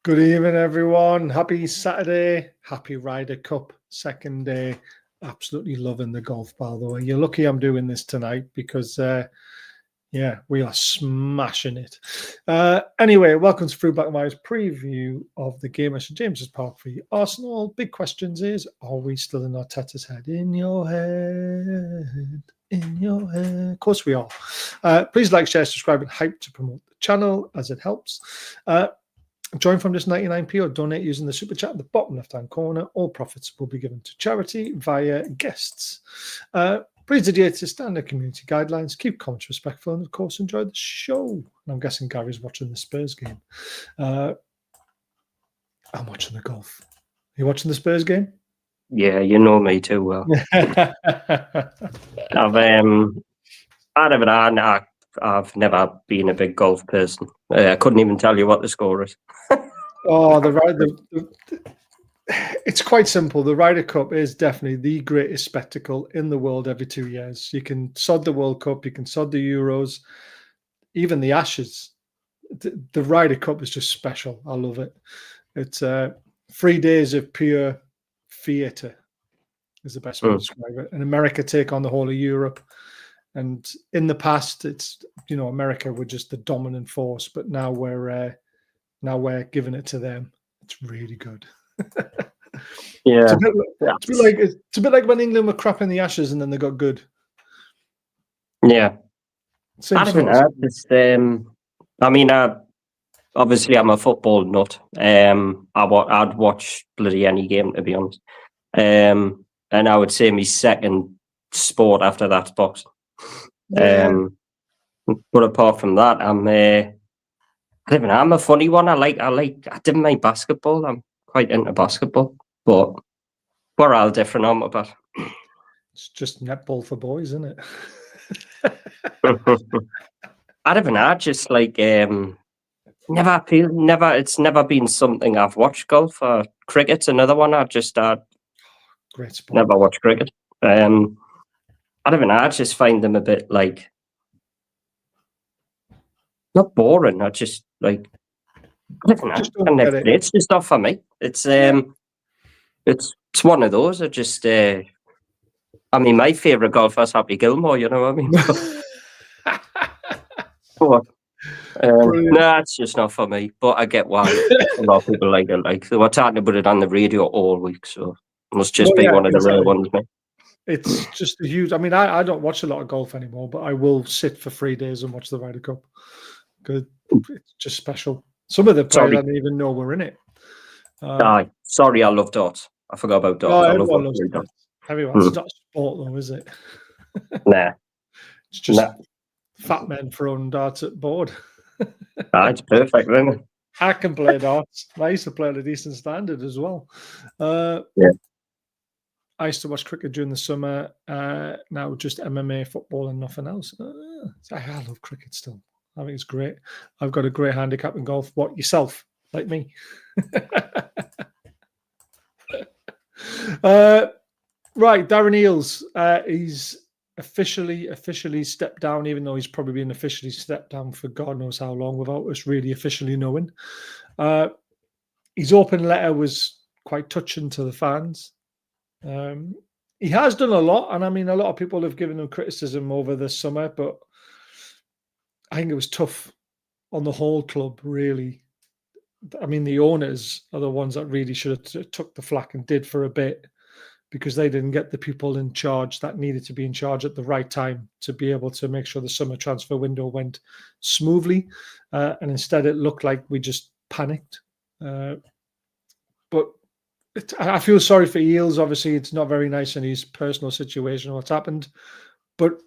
Good evening, everyone. Happy Saturday. Happy Ryder Cup second day. Absolutely loving the golf, by the way. You're lucky I'm doing this tonight because, we are smashing it. Anyway, welcome to Through Black and White's preview of the game at St James's Park for Arsenal. Big questions is, are we still in Arteta's head? In your head. In your head. Of course we are. Please like, share, subscribe, and hype to promote the channel as it helps. Join from just 99p or donate using the super chat at the bottom left-hand corner. All profits will be given to charity via guests. Please adhere to standard community guidelines. Keep comments respectful and, of course, enjoy the show. And I'm guessing Gary's watching the Spurs game. I'm watching the golf. Are you watching the Spurs game? Yeah, you know me too well. I've never been a big golf person. I couldn't even tell you what the score is. It's quite simple. The Ryder Cup is definitely the greatest spectacle in the world every 2 years. You can sod the World Cup, you can sod the Euros, even the Ashes. The Ryder Cup is just special. I love it. It's 3 days of pure theatre is the best way to describe it. And America take on the whole of Europe. And in the past, it's, America were just the dominant force, but now we're giving it to them. It's really good. Yeah, it's a bit like when England were crap in the Ashes and then they got good. Yeah, obviously I'm a football nut. I'd watch bloody any game, to be honest. And I would say my second sport after that's boxing. Yeah. But apart from that, I'm a funny one. I didn't mind basketball. I'm quite into basketball, but we're all different, aren't we? But it's just netball for boys, isn't it? Just like it's never been something I've watched. Golf or cricket's another one. Great sport. Never watched cricket. I just find them a bit like not boring. I just like it's just not for me. It's one of those. My favourite golfer is Happy Gilmore. You know what I mean? No, it's just not for me. But I get why a lot of people like it. Like they were talking about it on the radio all week, so it must just be one of the rare ones, mate. It's just a huge. I don't watch a lot of golf anymore, but I will sit for 3 days and watch the Ryder Cup. Good, it's just special. Some of the players I didn't even know were in it. Sorry, I love darts. I forgot about darts. I love darts. Everyone's not a sport, though, is it? Nah, it's just fat men throwing darts at board. It's perfect, isn't it? I can play darts. I used to play at a decent standard as well. I used to watch cricket during the summer. Now just MMA, football, and nothing else. I love cricket still. I think it's great. I've got a great handicap in golf. What, yourself? Like me? Right, Darren Eales. He's officially stepped down, even though he's probably been officially stepped down for God knows how long without us really officially knowing. His open letter was quite touching to the fans. He has done a lot, and a lot of people have given him criticism over the summer, but I think it was tough on the whole club, really. The owners are the ones that really should have took the flak and did for a bit, because they didn't get the people in charge that needed to be in charge at the right time to be able to make sure the summer transfer window went smoothly. And instead it looked like we just panicked. But I feel sorry for Eales. Obviously, it's not very nice in his personal situation what's happened, but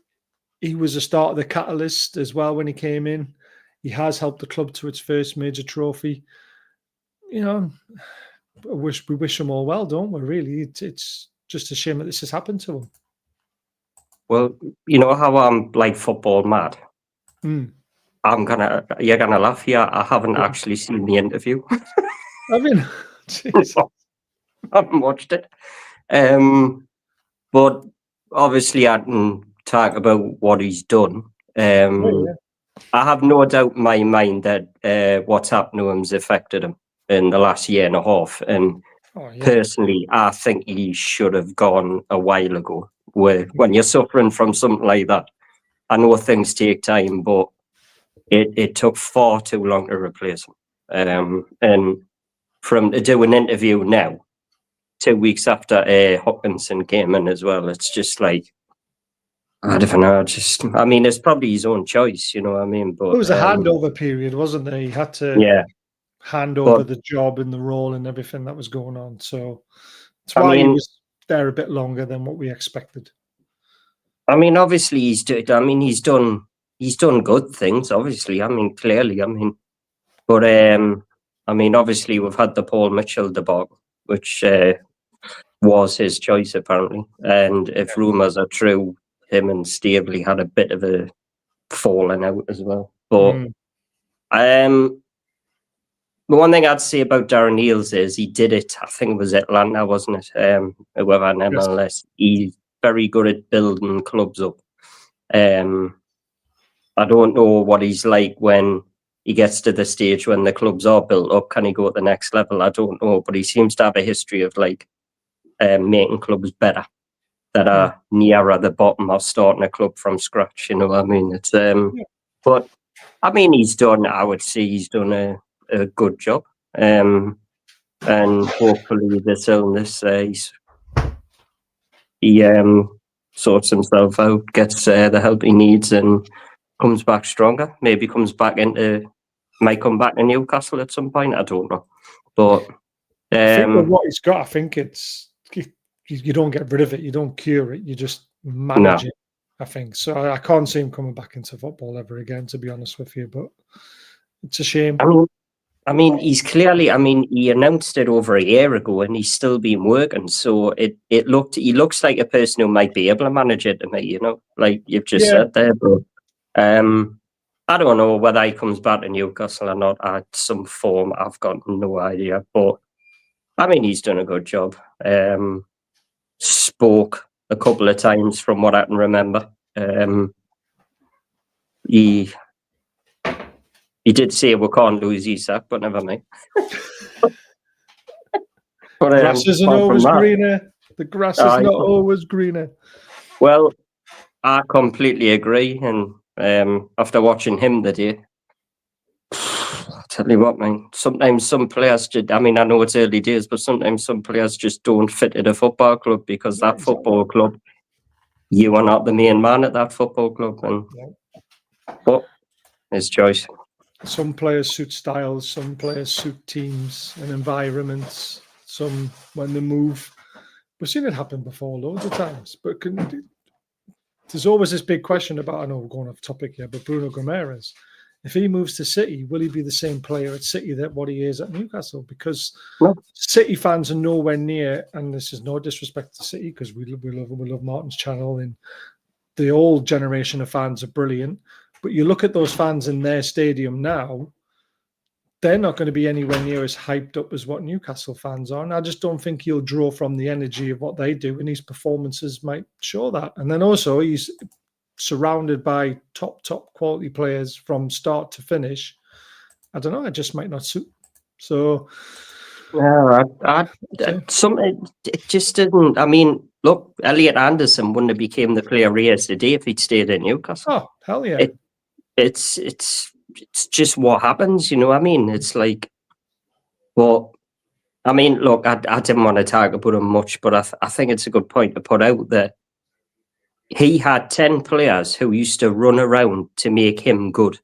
he was a start of the catalyst as well when he came in. He has helped the club to its first major trophy. We wish him all well, don't we? Really, it's just a shame that this has happened to him. Well, you know how I'm like football mad. You're gonna laugh here. I haven't actually seen the interview. I haven't watched it. But obviously I can talk about what he's done. I have no doubt in my mind that what's happened to him has affected him. in the last year and a half. And Oh, yeah. personally, I think he should have gone a while ago. When you're suffering from something like that, I know things take time, but it took far too long to replace him. And from to do an interview now, 2 weeks after Hopkinson came in as well, it's just like, I don't know. I mean, it's probably his own choice, you know what I mean? But It was a handover period, wasn't there? He had to yeah, hand over but the job and the role and everything that was going on. So that's I why he mean, was there a bit longer than what we expected. I mean, obviously he's done good things. Obviously, I mean, clearly, I mean, but I mean, obviously we've had the Paul Mitchell debacle, which was his choice apparently, and if rumours are true, him and Staveley had a bit of a falling out as well. But the one thing I'd say about Darren Eales is he did it. I think it was Atlanta, wasn't it? Whoever in MLS, he's very good at building clubs up. I don't know what he's like when he gets to the stage when the clubs are built up. Can he go at the next level? I don't know, but he seems to have a history of like making clubs better that are nearer the bottom or starting a club from scratch. You know what I mean? It's but I mean I would say he's done a good job. And hopefully this illness he sorts himself out, gets the help he needs, and comes back stronger. Maybe might come back to Newcastle at some point. I don't know, but I think with what he's got, I think it's you don't get rid of it, you don't cure it, you just manage it. I think so. I can't see him coming back into football ever again, to be honest with you. But it's a shame. I mean, he's clearly. I mean, he announced it over a year ago, and he's still been working. So he looks like a person who might be able to manage it to me. You know, like you've just said there. But I don't know whether he comes back to Newcastle or not at some form. I've got no idea. But I mean, he's done a good job. Spoke a couple of times from what I can remember. He did say we can't lose Isak, but never mind. But, grass isn't always greener. The grass is not always greener. Well, I completely agree. And after watching him the day, I'll tell you what, man, sometimes some players I mean, I know it's early days, but sometimes some players just don't fit at a football club because that football club, you are not the main man at that football club. But his choice. Some players suit styles, some players suit teams and environments, some when they move. We've seen it happen before loads of times, but there's always this big question about, I know we're going off topic here, but Bruno Guimaraes, if he moves to City, will he be the same player at City that what he is at Newcastle? Because City fans are nowhere near, and this is no disrespect to City because we love Martin's channel, and the old generation of fans are brilliant. But you look at those fans in their stadium now, they're not going to be anywhere near as hyped up as what Newcastle fans are. And I just don't think he'll draw from the energy of what they do, and his performances might show that. And then also he's surrounded by top quality players from start to finish. I don't know, it just might not suit. So it just didn't. I mean, look, Elliot Anderson wouldn't have became the player he is today if he'd stayed in Newcastle. Oh, hell yeah. It's just what happens, you know what I mean? It's like, well, I mean, look, I didn't want to talk about him much, but I think it's a good point to put out that he had 10 players who used to run around to make him good.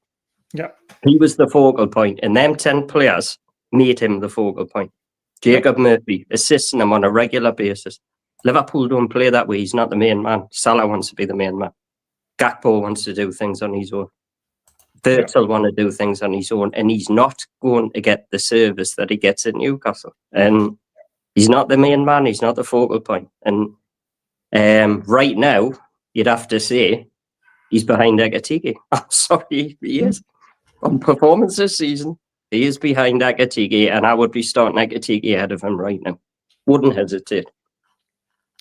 Yeah. He was the focal point, and them 10 players made him the focal point. Jacob Murphy, assisting him on a regular basis. Liverpool don't play that way. He's not the main man. Salah wants to be the main man. Gakpo wants to do things on his own. Virgil want to do things on his own, and he's not going to get the service that he gets at Newcastle. And he's not the main man. He's not the focal point. And right now, you'd have to say he's behind Ekatike. I'm sorry, he is. On performance this season, he is behind Ekatike, and I would be starting Ekatike ahead of him right now. Wouldn't hesitate.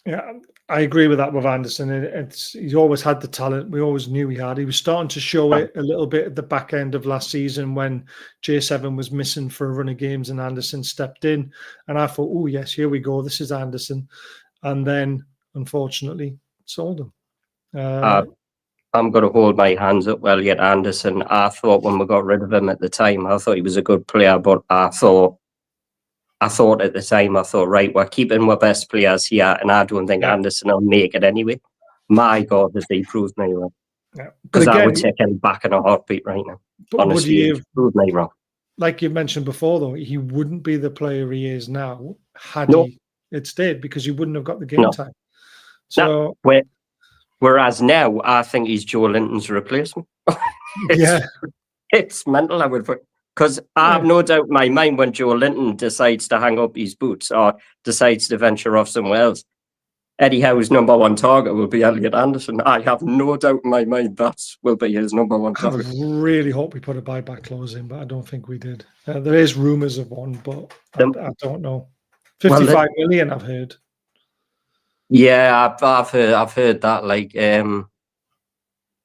Yeah, I agree with that with Anderson. He's always had the talent. We always knew he had. He was starting to show it a little bit at the back end of last season when J7 was missing for a run of games and Anderson stepped in. And I thought, oh, yes, here we go. This is Anderson. And then, unfortunately, sold him. I'm going to hold my hands up, Elliot Anderson. I thought when we got rid of him at the time, I thought he was a good player, but I thought at the time, right, we're keeping our best players here, and I don't think Anderson will make it anyway. My God, has he proved me wrong. Because I would take him back in a heartbeat right now. Honestly, he's proved me wrong. Like you mentioned before, though, he wouldn't be the player he is now had he stayed, because he wouldn't have got the game time. So, whereas now, I think he's Joe Linton's replacement. It's mental, I would put. Because I have no doubt in my mind when Joe Linton decides to hang up his boots or decides to venture off somewhere else, Eddie Howe's number one target will be Elliot Anderson. I have no doubt in my mind that will be his number one target. I really hope we put a buyback clause in, but I don't think we did. There is rumours of one, but I don't know. 55 million, I've heard. Yeah, I've heard that. Like,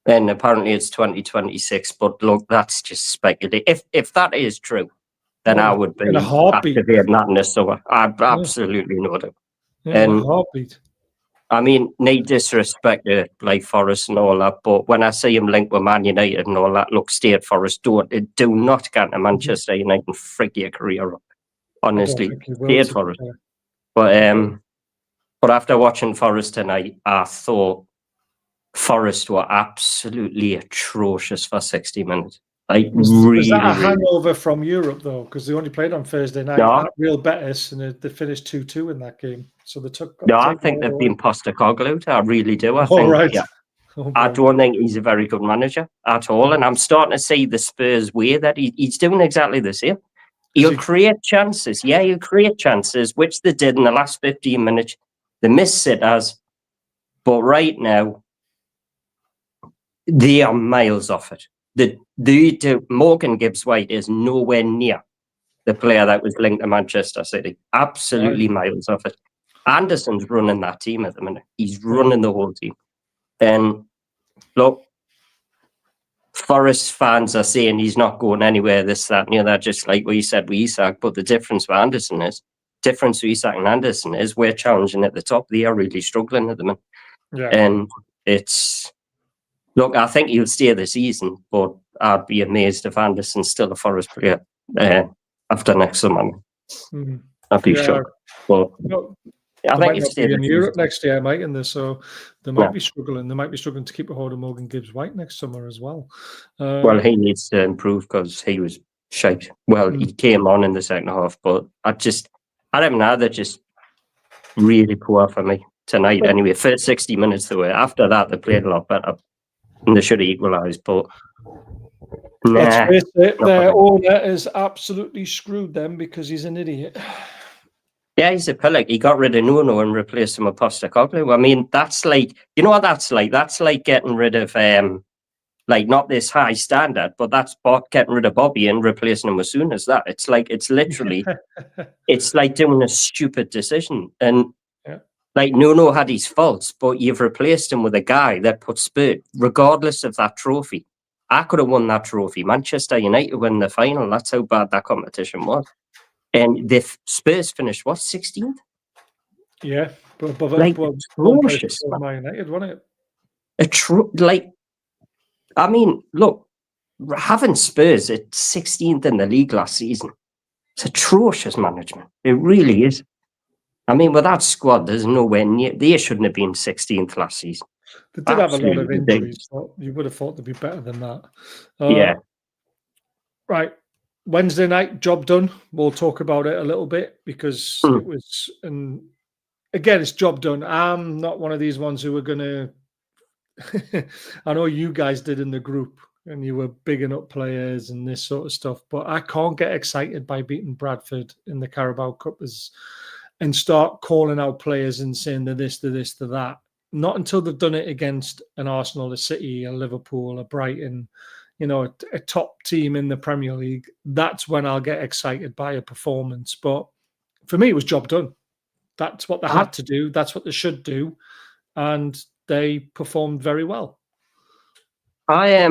and apparently it's 2026. But look, that's just speculative. If that is true, then I would be activating that in the summer. I absolutely know that. In a heartbeat. I mean, no disrespect to like Forest and all that, but when I see him linked with Man United and all that, look, stay at Forest. Do not get to Manchester United and freak your career up. Honestly, stay at Forest. But after watching Forest tonight, I thought Forest were absolutely atrocious for 60 minutes. Like, was that a hangover from Europe, though? Because they only played on Thursday night at Real Betis, and they finished 2-2 in that game. So they took. I think they've been Postecoglou. I really do. I don't think he's a very good manager at all. And I'm starting to see the Spurs way that he's doing exactly the same. He'll create chances. Yeah, he'll create chances, which they did in the last 15 minutes. They missed sitters. But right now, they are miles off it. The Morgan Gibbs-White is nowhere near the player that was linked to Manchester City. Absolutely miles off it. Anderson's running that team at the minute. He's running the whole team. And look, Forest fans are saying he's not going anywhere, this, that, and the other, just like what you said with Isak. But the difference with Isak and Anderson is we're challenging at the top. They are really struggling at the minute. Yeah. And it's... Look, I think he'll stay the season, but I'd be amazed if Anderson's still a Forest player after next summer. I'd be shocked. But I think he'll stay in Europe next year, Mike, so they might be struggling. They might be struggling to keep a hold of Morgan Gibbs-White next summer as well. Well, he needs to improve because he was shite. Well, he came on in the second half, but I don't know, they're just really poor for me tonight. Anyway, first 60 minutes they were. After that, they played a lot better. And they should have equalised, but let's face it, their owner is absolutely screwed them because he's an idiot. Yeah, he's a pillock. He got rid of Nuno and replaced him with Postecoglou. I mean, that's like, you know what that's like? That's like getting rid of, like, not this high standard, but that's getting rid of Bobby and replacing him as soon as that. It's like, it's literally, it's like doing a stupid decision. And like, Nuno had his faults, but you've replaced him with a guy that put Spurs, regardless of that trophy. I could have won that trophy. Manchester United win the final. That's how bad that competition was. And the Spurs finished, 16th? Yeah. But like, atrocious. Man United, wasn't it? Like, I mean, look, having Spurs at 16th in the league last season, it's atrocious management. It really is. I mean, with that squad, there's nowhere near. They shouldn't have been 16th last season. They did have a lot of injuries, but you would have thought they'd be better than that. Right. Wednesday night, job done. We'll talk about it a little bit because it was, and again, it's job done. I'm not one of these ones who are going to, I know you guys did in the group and you were bigging up players and this sort of stuff, but I can't get excited by beating Bradford in the Carabao Cup and start calling out players and saying they're this, they're this, they're that. Not until they've done it against an Arsenal, a City, a Liverpool, a Brighton, you know, a top team in the Premier League. That's when I'll get excited by a performance. But for me, it was job done. That's what they had to do. That's what they should do. and they performed very well. I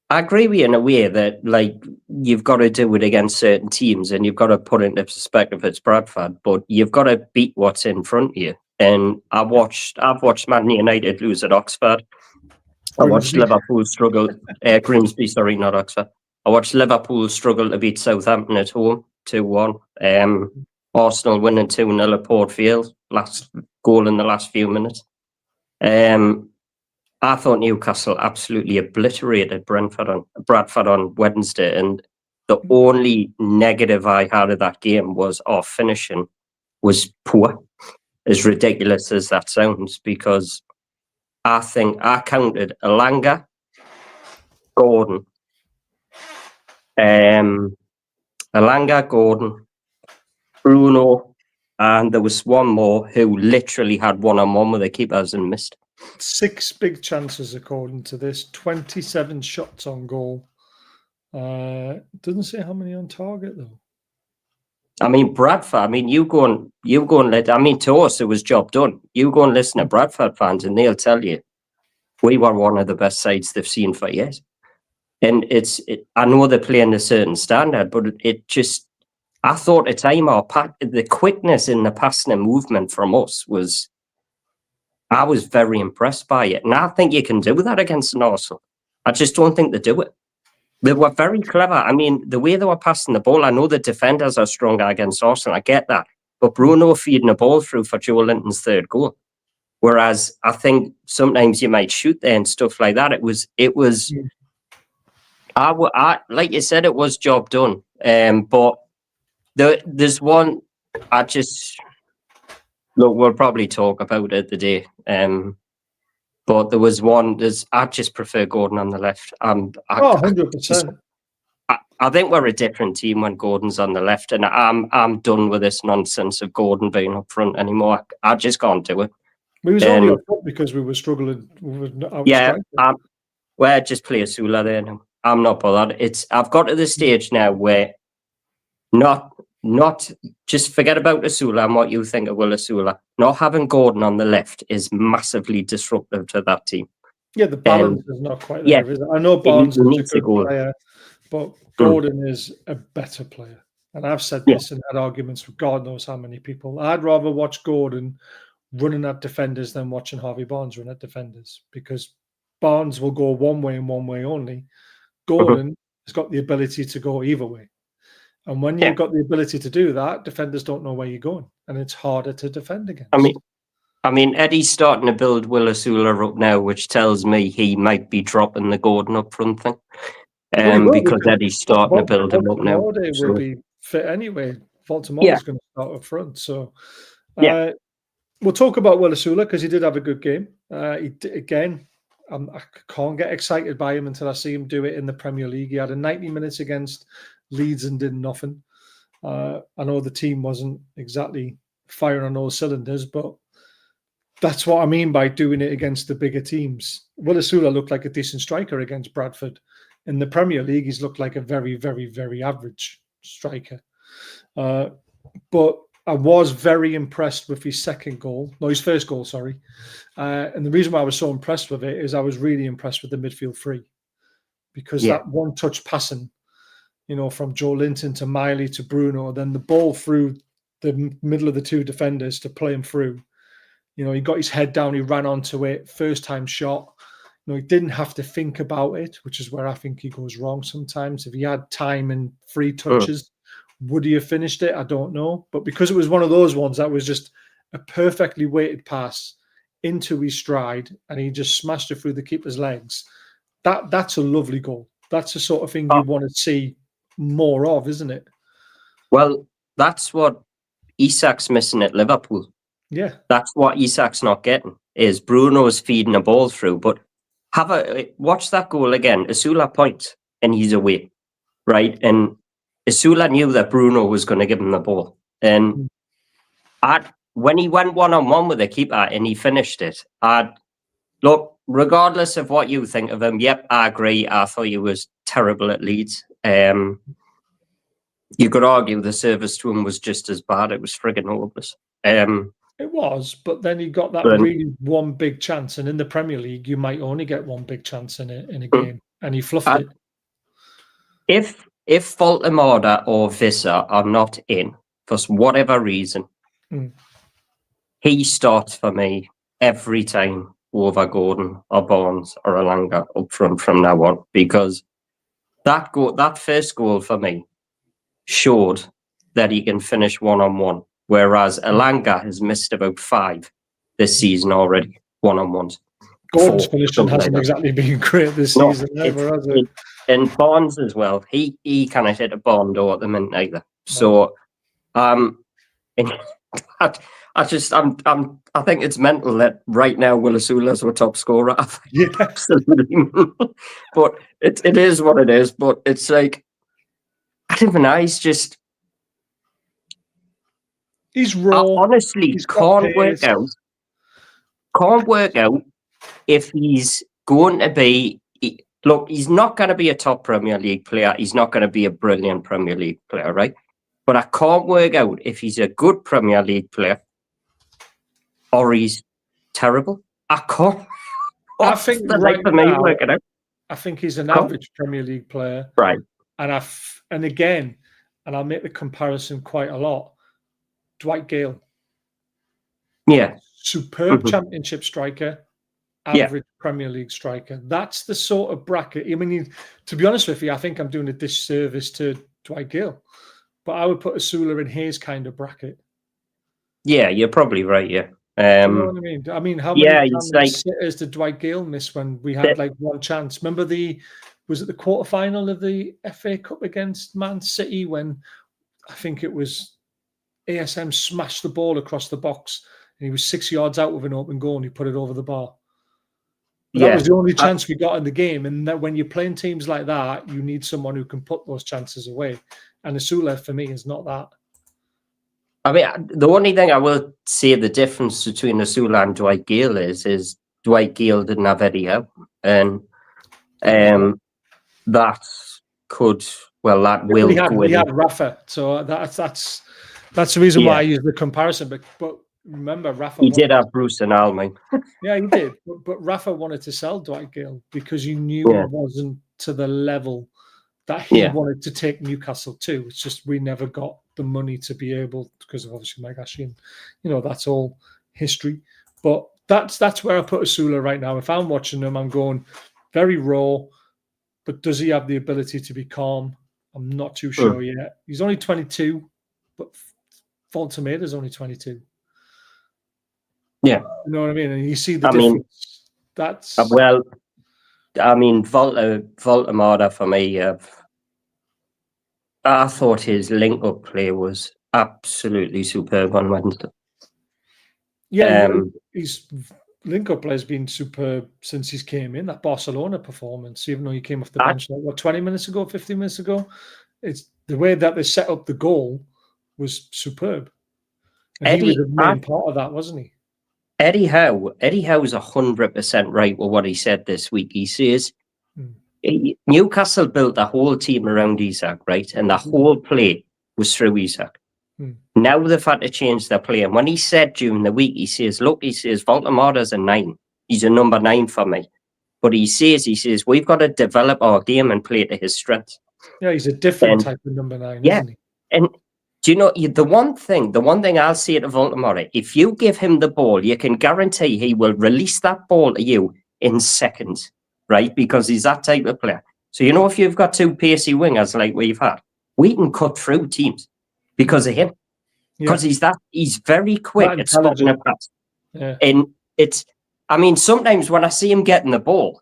agree with you in a way that, like, you've got to do it against certain teams, and you've got to put it into perspective. It's Bradford, but you've got to beat what's in front of you. And I've watched Man United lose at Oxford. I watched Liverpool struggle. Grimsby, sorry, not Oxford. I watched Liverpool struggle to beat Southampton at home 2-1. Arsenal winning 2-0 at Port Vale. Last goal in the last few minutes. I thought Newcastle absolutely obliterated Bradford on Wednesday, and the only negative I had of that game was our finishing was poor, as ridiculous as that sounds, because I think I counted Elanga, Gordon, Bruno, and there was one more who literally had one-on-one with the keepers and missed. 6 big chances according to this, 27 shots on goal. Doesn't say how many on target though. I mean, Bradford, I mean, you go and to us, it was job done. You go and listen to Bradford fans and they'll tell you, we were one of the best sides they've seen for years. And I know they're playing a certain standard, but I thought at time the quickness in the passing and movement from us I was very impressed by it. And I think you can do that against an Arsenal. I just don't think they do it. They were very clever. I mean, the way they were passing the ball, I know the defenders are stronger against Arsenal. I get that. But Bruno feeding the ball through for Joe Linton's third goal. Whereas I think sometimes you might shoot there and stuff like that. It was, like you said, it was job done. But there's one, look, we'll probably talk about it today. But there was one. I just prefer Gordon on the left. 100%. I think we're a different team when Gordon's on the left, and I'm done with this nonsense of Gordon being up front anymore. I just can't do it. We was only up front because we were struggling. Just play Asula there now. I'm not bothered. I've got to the stage now where not just forget about Asula and what you think of Will Asula. Not having Gordon on the left is massively disruptive to that team. Yeah, the balance is not quite there, is it? I know Barnes is a good player, but Gordon is a better player. And I've said this and had arguments with God knows how many people. I'd rather watch Gordon running at defenders than watching Harvey Barnes run at defenders, because Barnes will go one way and one way only. Gordon has got the ability to go either way. And when you've got the ability to do that, defenders don't know where you're going, and it's harder to defend against. I mean, Eddie's starting to build Will Asula up now, which tells me he might be dropping the Gordon up front thing. Because Eddie's starting to build him up now. Will be fit anyway. Baltimore is going to start up front. So we'll talk about Will Asula because he did have a good game. I can't get excited by him until I see him do it in the Premier League. He had a 90 minutes against Leeds and did nothing. I know the team wasn't exactly firing on all cylinders, but that's what I mean by doing it against the bigger teams. Will Asula looked like a decent striker against Bradford. In the Premier League, he's looked like a very, very, very average striker. But I was very impressed with his his first goal, sorry. And the reason why I was so impressed with it is I was really impressed with the midfield three, because that one-touch passing, from Joe Linton to Miley to Bruno, then the ball through the middle of the two defenders to play him through. He got his head down, he ran onto it, first-time shot. He didn't have to think about it, which is where I think he goes wrong sometimes. If he had time and free touches, would he have finished it? I don't know. But because it was one of those ones that was just a perfectly weighted pass into his stride, and he just smashed it through the keeper's legs, that's a lovely goal. That's the sort of thing you want to see more of, isn't it? Well, that's what Isak's missing at Liverpool. Yeah. That's what Isak's not getting, is Bruno's feeding a ball through. But watch that goal again. Asula points and he's away, right? And Asula knew that Bruno was going to give him the ball. And when he went one-on-one with the keeper and he finished it, look, regardless of what you think of him, yep, I agree. I thought he was terrible at Leeds. You could argue the service to him was just as bad. It was frigging hopeless. And It was, but then he got that But really one big chance, and in the Premier League, you might only get one big chance in a game, and he fluffed it. if Voldemort or Visser are not in for whatever reason, he starts for me every time over Gordon or Barnes or Elanga up front from now on, because that first goal for me showed that he can finish one-on-one, whereas Elanga has missed about 5 this season already, one-on-ones. Gordon's finishing hasn't exactly been great this season, ever, has it? And Barnes as well. He kind of hit a barn door at the minute either. So, I think it's mental that right now Will Asula's our top scorer. Yeah, absolutely. But it is what it is. But it's like, I don't even know. He's raw. I honestly can't work out if he's going to be. Look, he's not going to be a top Premier League player. He's not going to be a brilliant Premier League player, right? But I can't work out if he's a good Premier League player or he's terrible. I can't. I think right now, I think he's an average Premier League player, right? And again, I'll make the comparison quite a lot. Dwight Gale, superb Championship striker, average Premier League striker. That's the sort of bracket. I mean, to be honest with you, I think I'm doing a disservice to Dwight Gale, but I would put Asula in his kind of bracket. Yeah, you're probably right. Yeah. Do you know what I mean? I mean, how many sitters did Dwight Gale miss when we had like one chance? Remember was it the quarterfinal of the FA Cup against Man City when I think it was ASM smashed the ball across the box and he was 6 yards out with an open goal and he put it over the bar. That was the only chance we got in the game. And that when you're playing teams like that, you need someone who can put those chances away. And Asula, for me, is not that. I mean, the only thing I will say the difference between Asula and Dwight Gale is Dwight Gale didn't have Eddie Howe. And that will go in. He had Rafa. So that's the reason why I use the comparison. But remember, Rafa. He did have Bruce and Almine. Yeah, he did. But Rafa wanted to sell Dwight Gale because he knew he wasn't to the level that he wanted to take Newcastle to. It's just we never got the money to be able, because of obviously Mike Ashley, and that's all history. But that's where I put Asula right now. If I'm watching him, I'm going very raw. But does he have the ability to be calm? I'm not too sure yet. He's only 22, but Voltamada's only 22. Yeah. You know what I mean? And you see the difference. That's Voldemort for me, I thought his link-up play was absolutely superb on Wednesday. Yeah, his link-up play has been superb since he's came in. That Barcelona performance, even though he came off the bench 20 minutes ago, 15 minutes ago, it's the way that they set up the goal was superb. And he was a main part of that, wasn't he? Eddie Howe is 100% right with what he said this week. He says Newcastle built the whole team around Isak, right? And the whole play was through Isak. Now they've had to change their play. And when he said during the week, he says, Voltamora's a 9. He's a number 9 for me. But he says, we've got to develop our game and play to his strengths. Yeah, he's a different type of number 9, isn't he? And do you know, the one thing I'll say to Voltamora, if you give him the ball, you can guarantee he will release that ball to you in seconds, right? Because he's that type of player. So, if you've got 2 pacey wingers like we've had, we can cut through teams because of him. Because he's very quick at spotting a pass. Yeah. And sometimes when I see him getting the ball,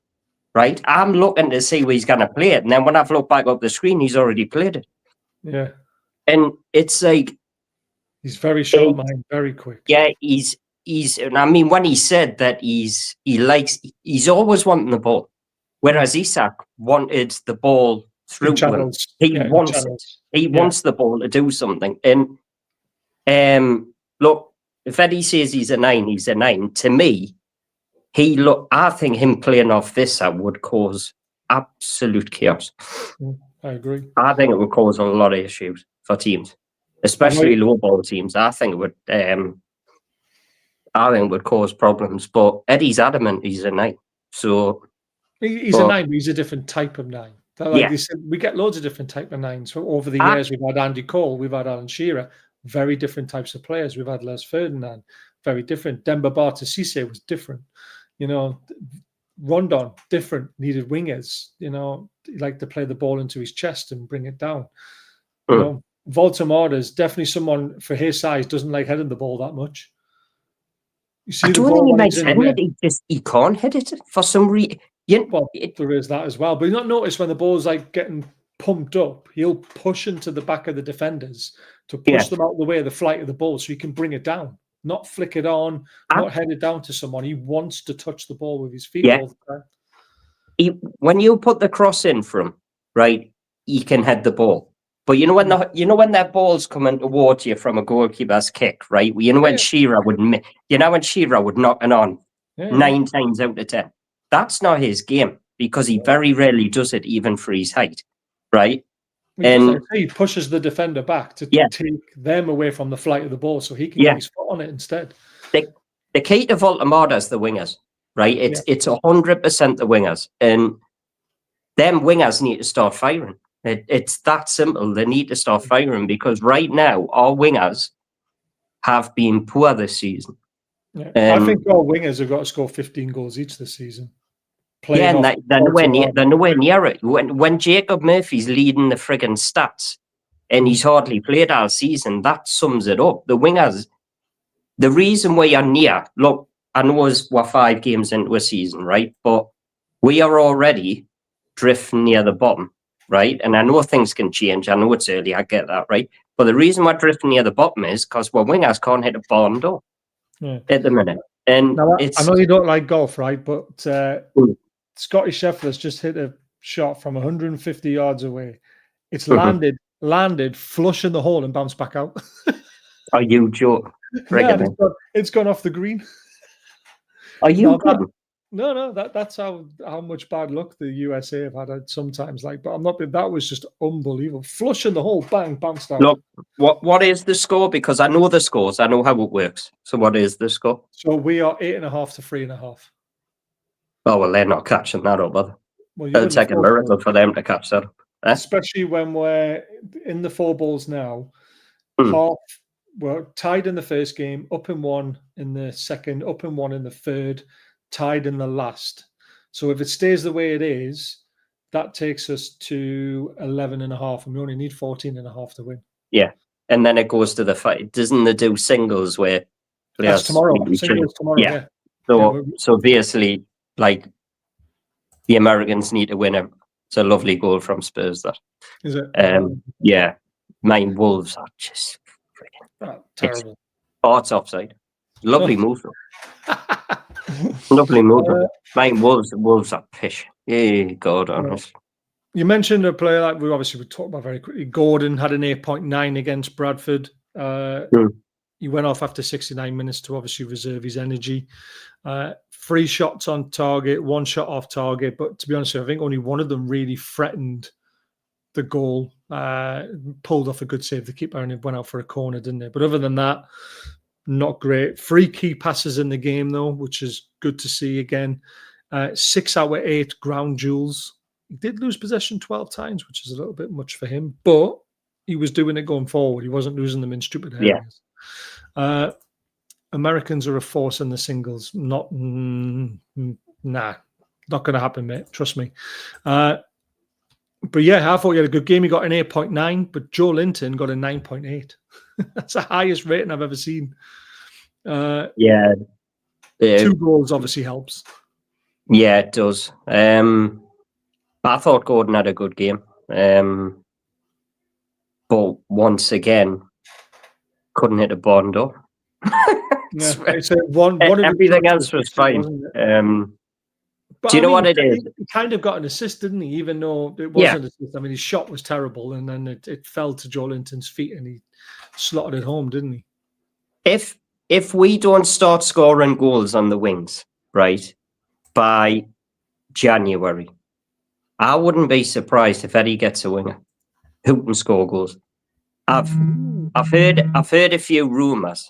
right, I'm looking to see where he's going to play it. And then when I've looked back up the screen, he's already played it. Yeah. And it's like he's very short mind, very quick. Yeah, he's. And when he said that he's always wanting the ball, whereas Isak wanted the ball through him. He wants it. He wants the ball to do something. And look, if Eddie says he's a 9, he's a 9. To me, I think him playing off Visser would cause absolute chaos. I agree. I think it would cause a lot of issues for teams, especially low ball teams. I think it would. I think would cause problems. But Eddie's adamant he's a 9. So He's a 9, but he's a different type of 9. Like yeah. they said, we get loads of different type of 9s. So over the Ah. years, we've had Andy Cole, we've had Alan Shearer, very different types of players. We've had Les Ferdinand, very different. Demba Bata Cisse was different. You know, Rondon, different, needed wingers. You know, he liked to play the ball into his chest and bring it down. You know, Voldemort is definitely someone for his size, doesn't like heading the ball that much. You see, I don't think he makes heading it. He can't hit it for some reason. Well, there is that as well. But you not notice when the ball's like getting pumped up, he'll push into the back of the defenders to push them out of the way of the flight of the ball so he can bring it down, not flick it on, not head it down to someone. He wants to touch the ball with his feet all the time. When you put the cross in from, right, he can head the ball. But you know when that ball's coming towards you from a goalkeeper's kick, right? When Shearer would, when Shearer would knock it on 9 times out of 10. That's not his game because he very rarely does it, even for his height, right? And he pushes the defender back to take them away from the flight of the ball, so he can get his foot on it instead. The key to Voldemort is the wingers, right? It's 100% the wingers, and them wingers need to start firing. It's that simple. They need to start firing because right now our wingers have been poor this season. I think our wingers have got to score 15 goals each this season. And they're nowhere near it. When Jacob Murphy's leading the friggin' stats and he's hardly played all season, that sums it up. The wingers, the reason we are near, look, I know we're 5 games into a season, right? But we are already drifting near the bottom, right? And I know things can change. I know it's early, I get that, right? But the reason we're drifting near the bottom is because our wingers can't hit a barn door at the minute. And now, I know you don't like golf, right? But Scotty Scheffler's just hit a shot from 150 yards away. It's landed flush in the hole and bounced back out. Are you joking? It's gone off the green. Are you kidding? No, that's how much bad luck the USA have had sometimes. But I'm not. That was just unbelievable. Flush in the hole, bang, bounced out. Look, what is the score? Because I know the scores. I know how it works. So what is the score? So we are 8.5 to 3.5. Oh well, they're not catching that up, are they? It'll take a miracle for them to catch that up. Especially when we're in the 4 balls now. We're tied in the first game, up in 1 in the second, up in 1 in the third, tied in the last. So if it stays the way it is, that takes us to 11.5, and we only need 14.5 to win. Yeah, and then it goes to the fight. Doesn't they do singles where players? That's tomorrow. Singles tomorrow. Yeah. So obviously, the Americans need to win it. It's a lovely goal from Spurs. That is it. Yeah, mine Wolves are just freaking terrible. It's offside. Lovely move though. Lovely move. Mine Wolves are pish. Yeah, God honest. You mentioned a player like we talked about very quickly. Gordon had an 8.9 against Bradford. He went off after 69 minutes to obviously reserve his energy. 3 shots on target, 1 shot off target. But to be honest, I think only one of them really threatened the goal. Pulled off a good save, the keeper, and it went out for a corner, didn't it? But other than that, not great. 3 key passes in the game, though, which is good to see again. 6 out of 8 ground duels. He did lose possession 12 times, which is a little bit much for him. But he was doing it going forward. He wasn't losing them in stupid areas. Yeah. Americans are a force in the singles. Not going to happen, mate. Trust me. But yeah, I thought he had a good game. He got an 8.9, but Joe Linton got a 9.8. That's the highest rating I've ever seen. 2 goals obviously helps. Yeah, it does. I thought Gordon had a good game. But once again, couldn't hit a barn door. Everything else was fine. But do you know what it is? He kind of got an assist, didn't he? Even though it wasn't an assist. I mean, his shot was terrible, and then it fell to Joe Linton's feet, and he slotted it home, didn't he? If we don't start scoring goals on the wings, right, by January, I wouldn't be surprised if Eddie gets a winger who can score goals. I've heard a few rumours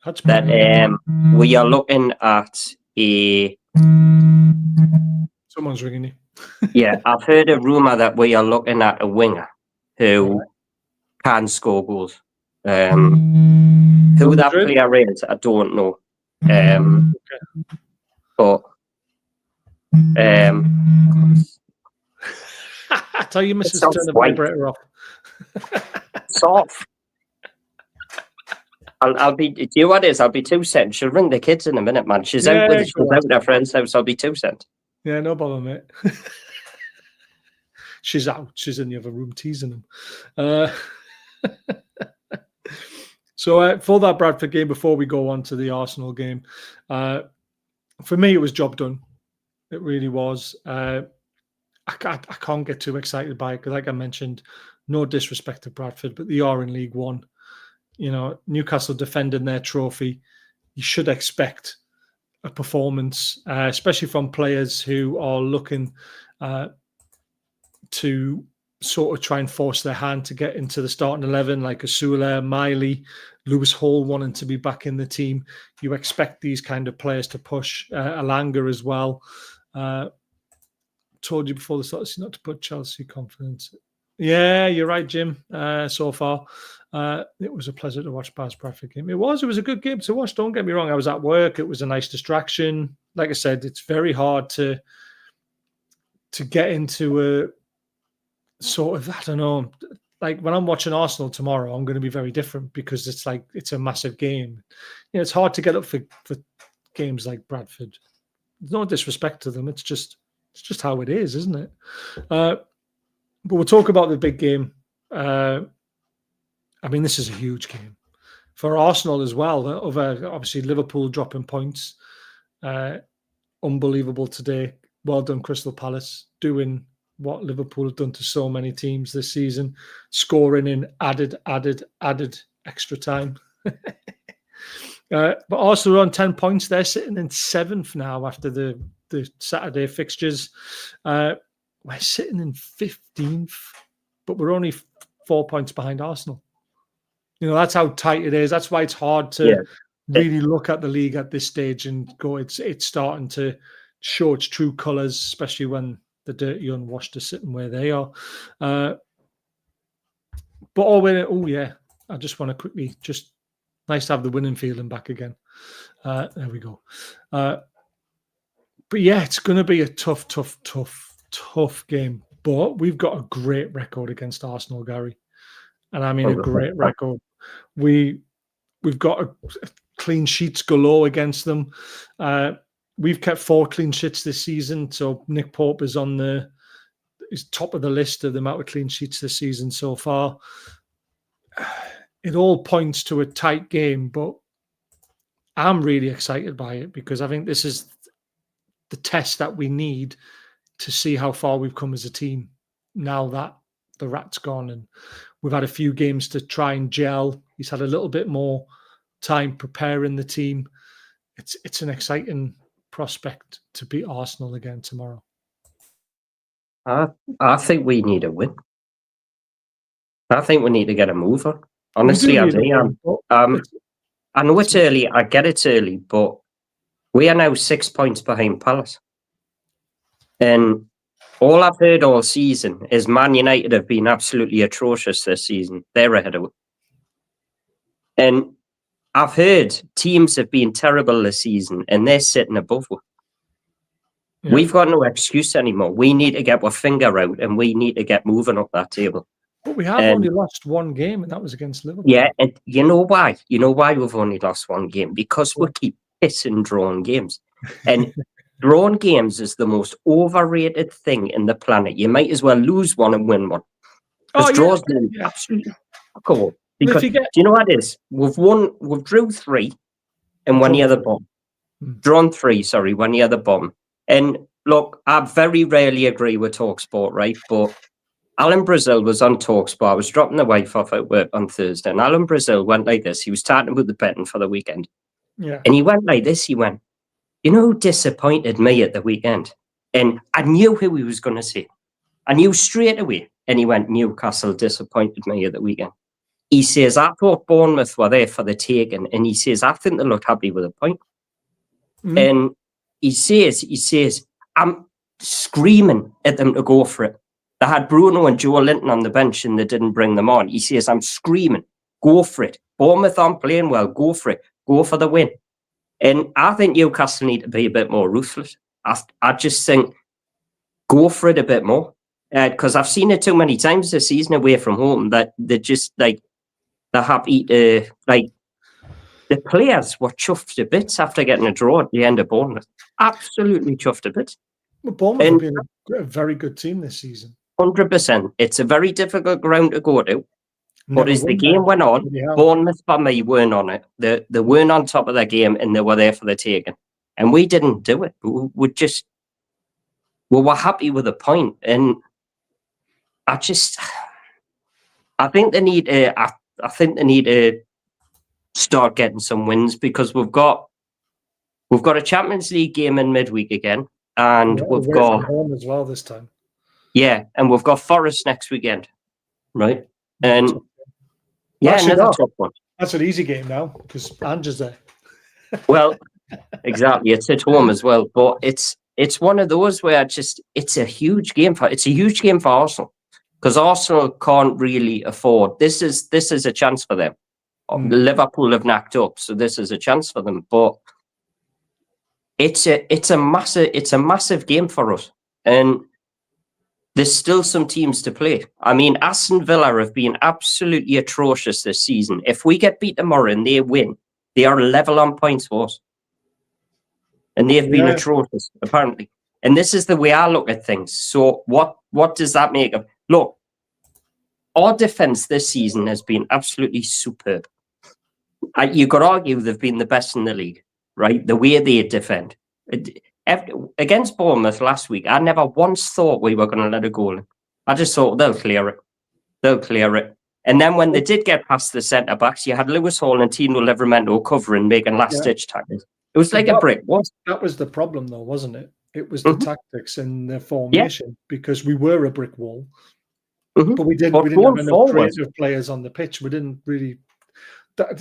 That's that brilliant. we are looking at a... Someone's ringing you. Yeah, I've heard a rumour that we are looking at a winger who can score goals. Who that player is, I don't know. But tell your missus sounds to turn the white. vibrator off. Soft. I'll be. Do you know what it is? I'll be 2 cents. She'll ring the kids in a minute, man. She's out with her friend's house. I'll be 2 cents. Yeah, no bother, mate. She's out. She's in the other room teasing them. So for that Bradford game, before we go on to the Arsenal game, for me, it was job done. It really was. I can't get too excited by it because, like I mentioned, no disrespect to Bradford, but they are in League One. You know, Newcastle defending their trophy. You should expect a performance, especially from players who are looking to sort of try and force their hand to get into the starting 11, like Asula, Miley, Lewis Hall wanting to be back in the team. You expect these kind of players to push. Alanga as well. Told you before the start not to put Chelsea confidence. Yeah, you're right, Jim. So far, it was a pleasure to watch Bradford game. It was a good game to watch. Don't get me wrong. I was at work. It was a nice distraction. Like I said, it's very hard to get into a sort of, I don't know, like when I'm watching Arsenal tomorrow, I'm going to be very different because it's a massive game. You know, it's hard to get up for games like Bradford. No disrespect to them. It's just how it is, isn't it? But we'll talk about the big game. I mean, this is a huge game for Arsenal as well. Obviously, Liverpool dropping points. Unbelievable today. Well done, Crystal Palace, doing what Liverpool have done to so many teams this season, scoring in added extra time. But Arsenal are on 10 points. They're sitting in 7th now after the Saturday fixtures. We're sitting in 15th, but we're only 4 points behind Arsenal. You know, that's how tight it is. That's why it's hard to really look at the league at this stage and go, it's starting to show its true colours, especially when the dirty unwashed are sitting where they are. But I just want to quickly, just nice to have the winning feeling back again. There we go. But yeah, it's going to be a tough game. But we've got a great record against Arsenal, Gary. And I mean a great record. We've got a clean sheets galore against them. We've kept 4 clean sheets this season. So Nick Pope is is top of the list of the amount of clean sheets this season so far. It all points to a tight game, but I'm really excited by it because I think this is the test that we need to see how far we've come as a team now that the rat's gone. And we've had a few games to try and gel. He's had a little bit more time preparing the team. It's an exciting prospect to beat Arsenal again tomorrow. I think we need a win. I think we need to get a move on. Honestly, I do. I know it's early. I get it's early, but we are now 6 points behind Palace. And all I've heard all season is Man United have been absolutely atrocious this season. They're ahead of us. And I've heard teams have been terrible this season, and they're sitting above us. Yeah. We've got no excuse anymore. We need to get our finger out, and we need to get moving up that table. But we have only lost 1 game, and that was against Liverpool. Yeah, and you know why? You know why we've only lost 1 game? Because we keep pissing drawn games. And drawn games is the most overrated thing in the planet. You might as well lose one and win one. Because draws absolutely cool. Because do you know what it is? We've drew 3 and 1 year the bottom. Drawn 3, sorry, 1 year the bottom. And look, I very rarely agree with TalkSport, right? But Alan Brazil was on TalkSport. I was dropping the wife off at work on Thursday, and Alan Brazil went like this. He was starting with the betting for the weekend. Yeah. And he went like this. He went, you know who disappointed me at the weekend? And I knew who he was going to say. I knew straight away. And he went, Newcastle disappointed me at the weekend. he says, I thought Bournemouth were there for the taking, and he says, I think they looked happy with a point. And he says, I'm screaming at them to go for it. They had Bruno and Joe Linton on the bench and they didn't bring them on. He says, I'm screaming, go for it. Bournemouth aren't playing well, go for it. Go for the win. And I think Newcastle need to be a bit more ruthless. I just think, go for it a bit more. Because I've seen it too many times this season away from home that they're just like, they're happy to, like, the players were chuffed to bits after getting a draw at the end of Bournemouth. Absolutely chuffed to bits. Well, Bournemouth have been a very good team this season. 100%. It's a very difficult ground to go to. But as the game went on, Bournemouth, for me, weren't on it. They weren't on top of their game and they were there for the taking. And we didn't do it. We were happy with a point. And I think they need to start getting some wins because we've got a Champions League game in midweek again. And we've got home as well this time. Yeah, and we've got Forest next weekend. Right? And actually, another tough one. That's an easy game now because Ange's there. Well, exactly. It's at home as well, but it's one of those where it's a huge game for Arsenal because Arsenal can't really afford. This is a chance for them. Liverpool have knocked up, so this is a chance for them. But it's a massive game for us, and there's still some teams to play. I mean, Aston Villa have been absolutely atrocious this season. If we get beat tomorrow and they win, they are level on points for us. And they've been atrocious, apparently. And this is the way I look at things. So what does that make of? Look, our defence this season has been absolutely superb. You could argue they've been the best in the league, right? The way they defend. Against Bournemouth last week, I never once thought we were going to let a goal in. I just thought they'll clear it. And then when they did get past the centre-backs, you had Lewis Hall and Tino Livramento covering, making last-ditch tackles. It was like a brick. That was the problem, though, wasn't it? It was the tactics and the formation because we were a brick wall. But we didn't have enough creative players on the pitch. We didn't really...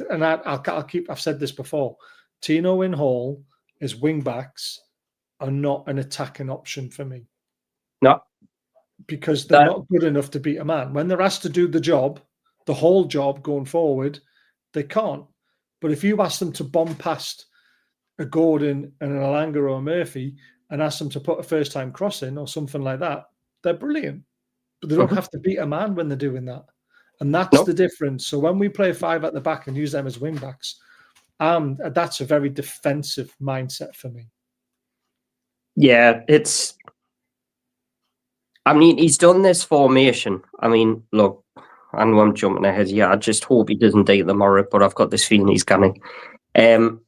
And I've said this before. Tino and Hall as wing-backs are not an attacking option for me. No. Because they're not good enough to beat a man. When they're asked to do the job, the whole job going forward, they can't. But if you ask them to bomb past a Gordon and an Alanga or a Murphy and ask them to put a first-time cross in or something like that, they're brilliant. But they don't have to beat a man when they're doing that. And that's the difference. So when we play five at the back and use them as wing-backs, that's a very defensive mindset for me. Yeah, I mean, he's done this formation. I mean, look, I know I'm jumping ahead. Yeah, I just hope he doesn't date the Morris, but I've got this feeling he's coming. Don't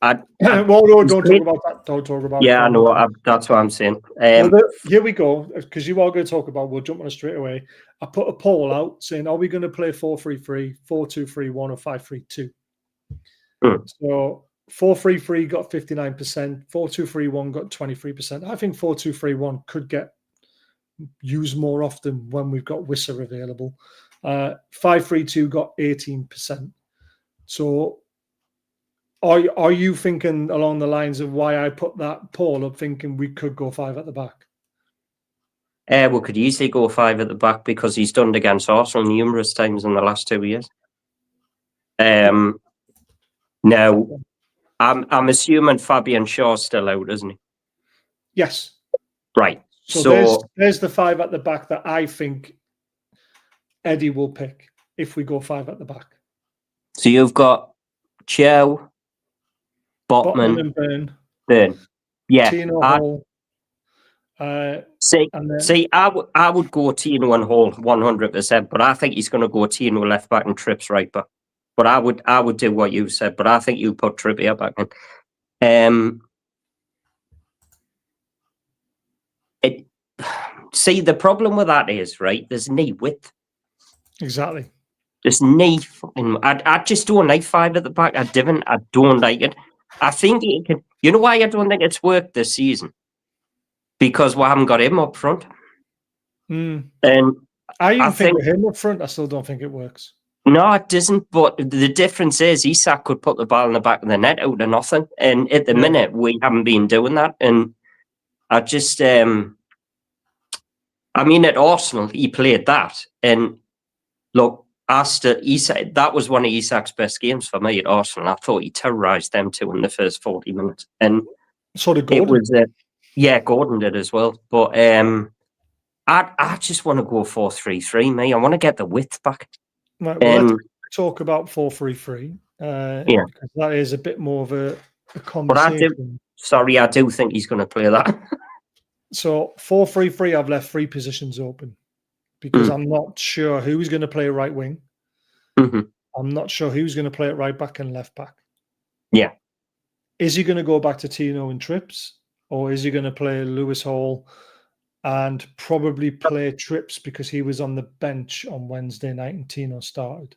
talk about that. Don't talk about it. Yeah, I know. That's what I'm saying. Here we go, because you are going to talk about, we'll jump on it straight away. I put a poll out saying, are we going to play 4-3-3, 4-2-3-1, or 5-3-2? So 4-3-3 got 59%, 4-2-3-1 got 23%. I think 4-2-3-1 could get used more often when we've got Wissa available. 5-3-2 got 18%. So are you thinking along the lines of why I put that poll up, thinking we could go five at the back? We could easily go five at the back because he's done it against Arsenal numerous times in the last 2 years. Now, I'm assuming Fabian Shaw's still out, isn't he? Yes. Right. So there's the five at the back that I think Eddie will pick if we go five at the back. So you've got Chow, Botman, and Burn. Yeah. Tino Hall. I would go Tino and Hall 100%, but I think he's going to go Tino left back and Trips right back. But I would do what you said, but I think you put Trippier back in. See, the problem with that is, right, there's knee width. Exactly. There's knee fucking... I just don't like five at the back. I don't like it. I think it can... You know why I don't think it's worked this season? Because we haven't got him up front. And I think with him up front, I still don't think it works. No, it doesn't. But the difference is Isak could put the ball in the back of the net out of nothing. And at the minute, we haven't been doing that. And I just, I mean, at Arsenal, he played that. And look, Isak, that was one of Isak's best games for me at Arsenal. I thought he terrorised them two in the first 40 minutes. And so did Gordon. It was, yeah, Gordon did as well. But I just want to go 4-3-3, me. I want to get the width back. Right, well, let's talk about 4-3-3. Yeah. Because that is a bit more of a conversation. But I do think he's going to play that. So 4-3-3, I've left 3 positions open because I'm not sure who's going to play right wing. Mm-hmm. I'm not sure who's going to play at right back and left back. Yeah. Is he going to go back to Tino and Trips, or is he going to play Lewis Hall and probably play Trips because he was on the bench on Wednesday night and Tino started?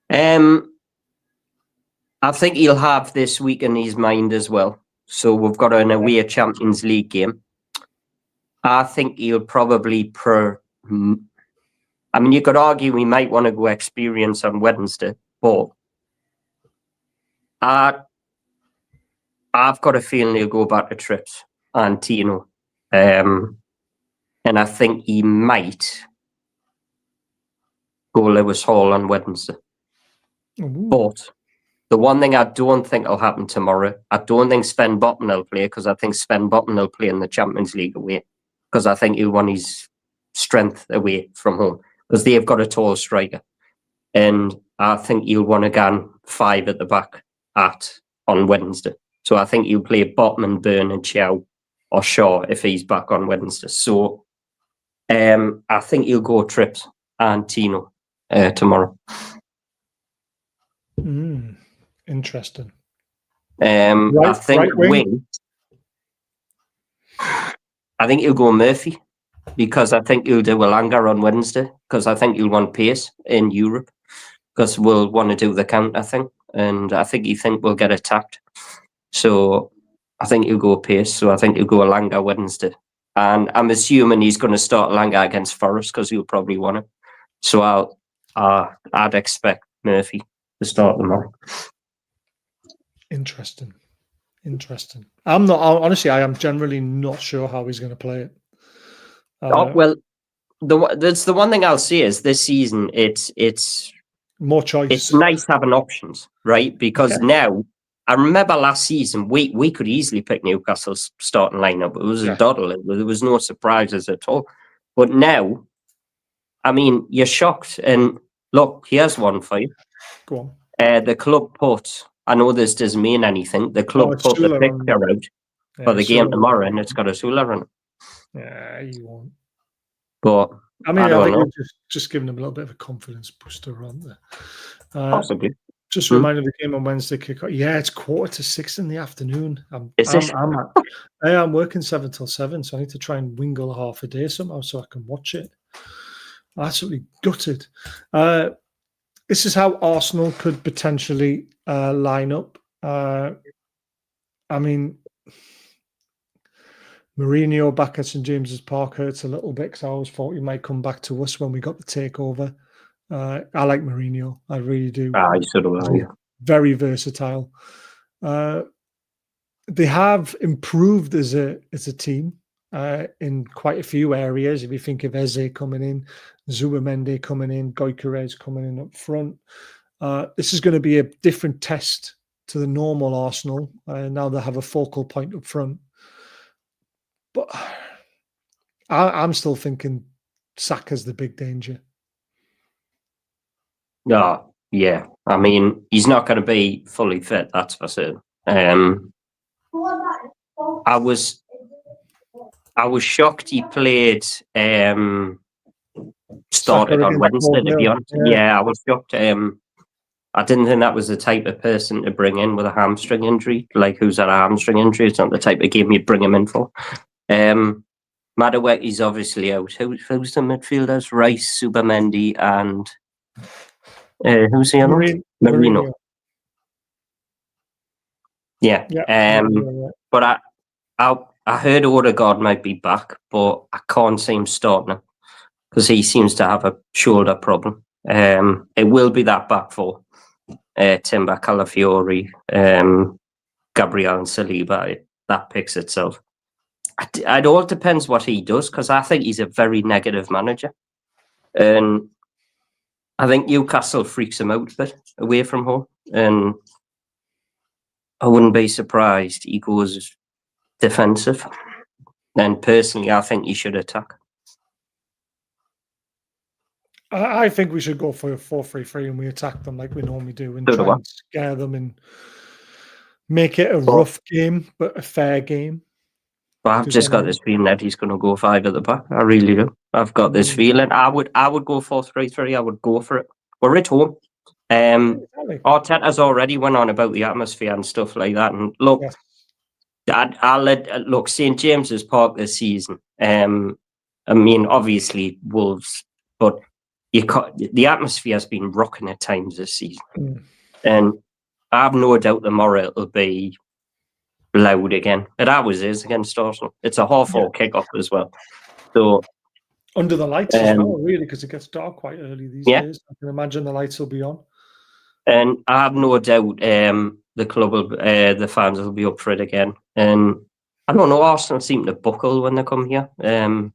I think he'll have this week in his mind as well. So we've got an away Champions League game. I think he'll probably I mean, you could argue we might want to go Experience on Wednesday, but I've got a feeling he'll go back to Trips and Tino. And I think he might go Lewis Hall on Wednesday. Ooh. But the one thing I don't think will happen tomorrow, I don't think Sven Botman will play, because I think Sven Botman will play in the Champions League away, because I think he'll want his strength away from home, because they've got a tall striker. And I think he'll want to go 5 at the back on Wednesday. So I think he'll play Botman, Byrne and Chow or Shaw if he's back on Wednesday. So I think he'll go Trips and Tino tomorrow. Interesting. I think wing. I think he'll go Murphy, because I think he'll do Alanga on Wednesday, because I think he'll want pace in Europe, because we'll want to do the counter thing, and I think he think we'll get attacked. So I think he'll go pace. So I think he'll go Alanga Wednesday, and I'm assuming he's going to start Alanga against Forest because he'll probably want it. So I'd expect Murphy to start tomorrow. Interesting. I'm not, honestly, I am generally not sure how he's going to play it. Well, that's the one thing I'll say is this season it's more choice. It's nice having options, right? Because now, I remember last season we could easily pick Newcastle's starting lineup. It was a doddle. There was no surprises at all. But now, I mean, you're shocked. And look, here's one for you. Go on. The club put, I know this doesn't mean anything, the club put the picture out for the game tomorrow, and it's got a Sula in it. Yeah, you won't. But I mean, I think we're just giving them a little bit of a confidence booster on there. Possibly. Just a reminder, the game on Wednesday kickoff. Yeah, it's 5:45 in the afternoon. I'm working 7 till 7, so I need to try and wingle half a day somehow so I can watch it. I'm absolutely gutted. This is how Arsenal could potentially line up. I mean, Mourinho back at St James's Park hurts a little bit, because I always thought he might come back to us when we got the takeover. I like Mourinho. I really do. Very versatile. They have improved as a team in quite a few areas. If you think of Eze coming in, Zubamende coming in, Gyökeres coming in up front. This is going to be a different test to the normal Arsenal. Now they have a focal point up front. But I'm still thinking Saka's the big danger. Yeah. I mean, he's not going to be fully fit, that's for certain. I was shocked he played started on Wednesday, to be honest. Yeah, I was shocked. I didn't think that was the type of person to bring in with a hamstring injury. Like, who's had a hamstring injury? It's not the type of game you'd bring him in for. Madueke's obviously out. Who's the midfielders? Rice, Zubamendi, and who's the other one? Marino. Yeah. But I heard Odegaard might be back, but I can't see him starting him because he seems to have a shoulder problem. It will be that back four. Timber, Calafiori, Gabriel and Saliba. That picks itself. It all depends what he does, because I think he's a very negative manager. And I think Newcastle freaks him out a bit away from home. And I wouldn't be surprised he goes defensive. And personally, I think he should attack. I think we should go for a 4-3-3 and we attack them like we normally do and So do try I. and scare them and make it a rough game, but a fair game. But I've just got this feeling that he's going to go 5 at the back. I really do. I've got this feeling. I would go 4-3-3. I would go for it. We're at home. Arteta's already went on about the atmosphere and stuff like that. And look, look, St James's Park this season. I mean, obviously Wolves, but the atmosphere has been rocking at times this season, and I have no doubt tomorrow it'll be loud again. It always is against Arsenal. It's a half-hour kick-off as well. So under the lights as well, really, because it gets dark quite early these days. I can imagine the lights will be on. And I have no doubt the club will, the fans will be up for it again. And I don't know, Arsenal seem to buckle when they come here. And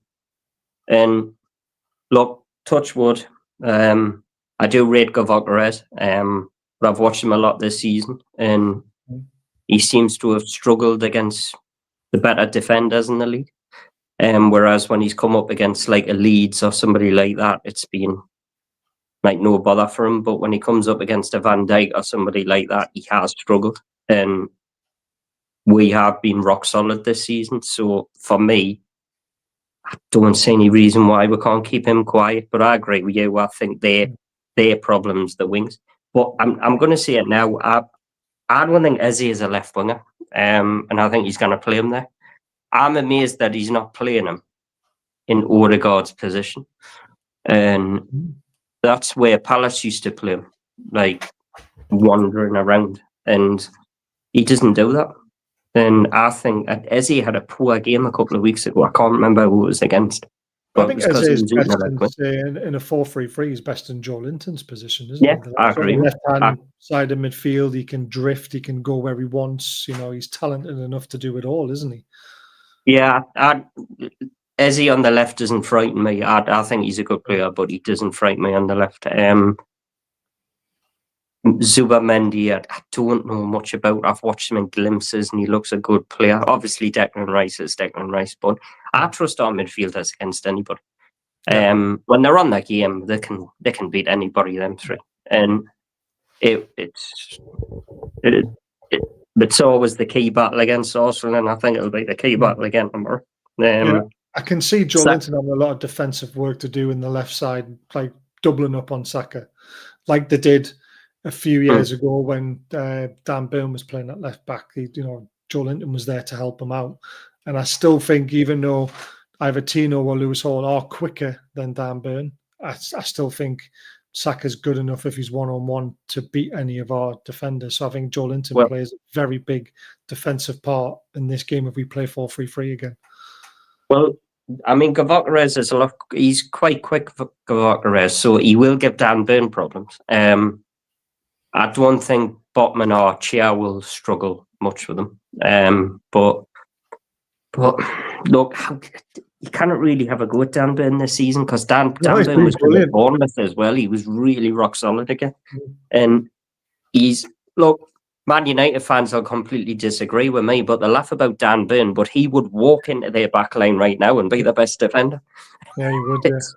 look, touch wood. I do rate Gyökeres, but I've watched him a lot this season, and he seems to have struggled against the better defenders in the league. Whereas when he's come up against like a Leeds or somebody like that, it's been like no bother for him. But when he comes up against a Van Dijk or somebody like that, he has struggled. And we have been rock solid this season. So for me, I don't see any reason why we can't keep him quiet. But I agree with you. I think their problem's the wings. But I'm going to say it now. I don't think Eze is a left winger, and I think he's going to play him there. I'm amazed that he's not playing him in Odegaard's position, and that's where Palace used to play him, like wandering around, and he doesn't do that. And I think Eze had a poor game a couple of weeks ago. I can't remember who it was against. I think Eze is best in a 4-3-3 is best in Joelinton's position, isn't he? I agree. On the left-hand side of midfield, he can drift, he can go where he wants. You know, he's talented enough to do it all, isn't he? Yeah, Eze on the left doesn't frighten me. I think he's a good player, but he doesn't frighten me on the left. Zubimendi, I don't know much about. I've watched him in glimpses, and he looks a good player. Obviously, Declan Rice is Declan Rice, but I trust our midfielders against anybody. When they're on that game, they can beat anybody. Them three, and it's always the key battle against Arsenal, and I think it'll be the key battle again tomorrow. I can see Joelinton having a lot of defensive work to do in the left side, like doubling up on Saka, like they did a few years ago when Dan Burn was playing at left back. Joelinton was there to help him out, and I still think even though either Tino or Lewis Hall are quicker than Dan Burn, I still think Saka's good enough if he's one-on-one to beat any of our defenders. So I think Joelinton plays a very big defensive part in this game if we play 4-3-3 again. Well, I mean, Gyökeres is he's quite quick for Gyökeres, so he will give Dan Burn problems. I don't think Botman or Chia will struggle much with them. But look, you cannot really have a go at Dan Burn this season because Dan Burn was good at Bournemouth as well. He was really rock solid again. And Man United fans will completely disagree with me, but they laugh about Dan Burn, but he would walk into their back line right now and be the best defender. Yeah, he would. It's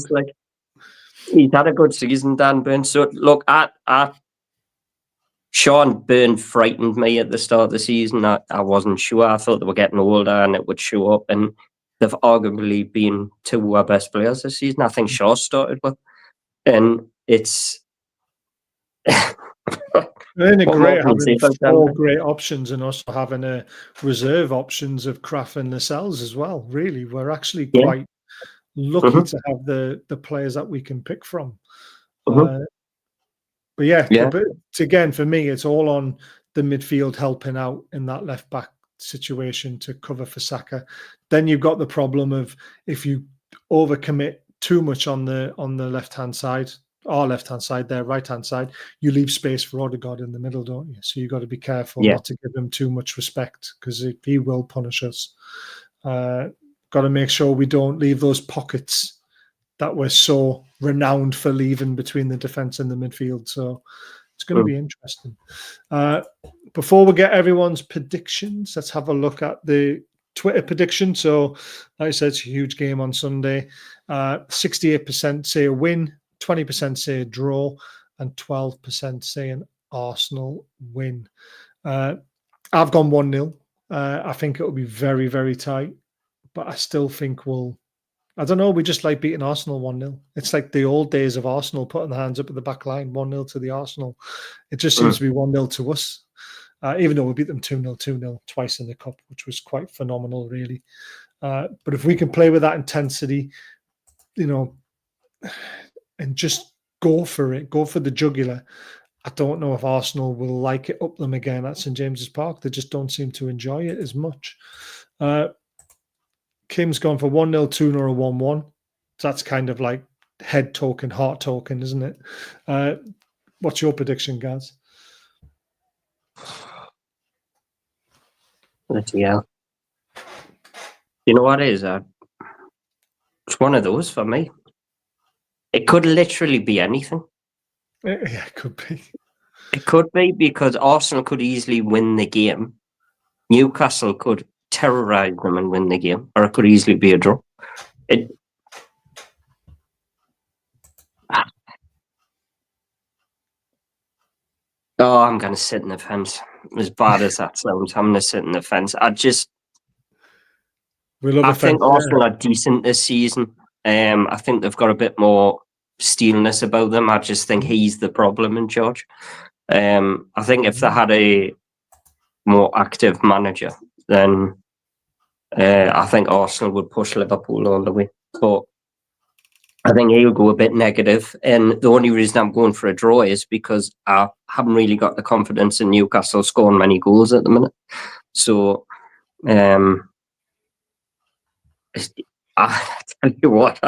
like he's had a good season, Dan Burn. So look, Sean Byrne frightened me at the start of the season. I wasn't sure. I thought they were getting older and it would show up. And they've arguably been two of our best players this season. I think Shaw started with. And it's... Isn't it great having 4 great options and also having a reserve options of Kraft and Lascelles as well, really. We're actually quite lucky to have the players that we can pick from. But again, for me, it's all on the midfield helping out in that left back situation to cover for Saka. Then you've got the problem of if you overcommit too much on the left hand side, our left hand side, their right hand side, you leave space for Odegaard in the middle, don't you? So you got to be careful not to give him too much respect, because he will punish us. Got to make sure we don't leave those pockets that we're so renowned for leaving between the defence and the midfield. So it's going to be interesting. Before we get everyone's predictions, let's have a look at the Twitter prediction. So, like I said, it's a huge game on Sunday. 68% say a win, 20% say a draw, and 12% say an Arsenal win. I've gone 1-0. I think it will be very, very tight, but I still think I don't know, we just like beating Arsenal 1-0. It's like the old days of Arsenal putting their hands up at the back line, 1-0 to the Arsenal. It just seems to be 1-0 to us, even though we beat them 2-0, 2-0 twice in the Cup, which was quite phenomenal, really. But if we can play with that intensity, and just go for it, go for the jugular, I don't know if Arsenal will like it up them again at St James's Park. They just don't seem to enjoy it as much. Kim's gone for 1-0, 2-0, or 1-1. So that's kind of like head talking, heart talking, isn't it? What's your prediction, Gaz? Yeah. You know what it is? It's one of those for me. It could literally be anything. Yeah, it could be. It could be, because Arsenal could easily win the game. Newcastle could terrorise them and win the game, or it could easily be a draw. I'm going to sit in the fence. As bad as that sounds, I'm going to sit in the fence. I think Arsenal are decent this season. I think they've got a bit more steelness about them. I just think he's the problem in charge. I think if they had a more active manager, then I think Arsenal would push Liverpool all the way. But I think he'll go a bit negative. And the only reason I'm going for a draw is because I haven't really got the confidence in Newcastle scoring many goals at the minute. So I tell you what,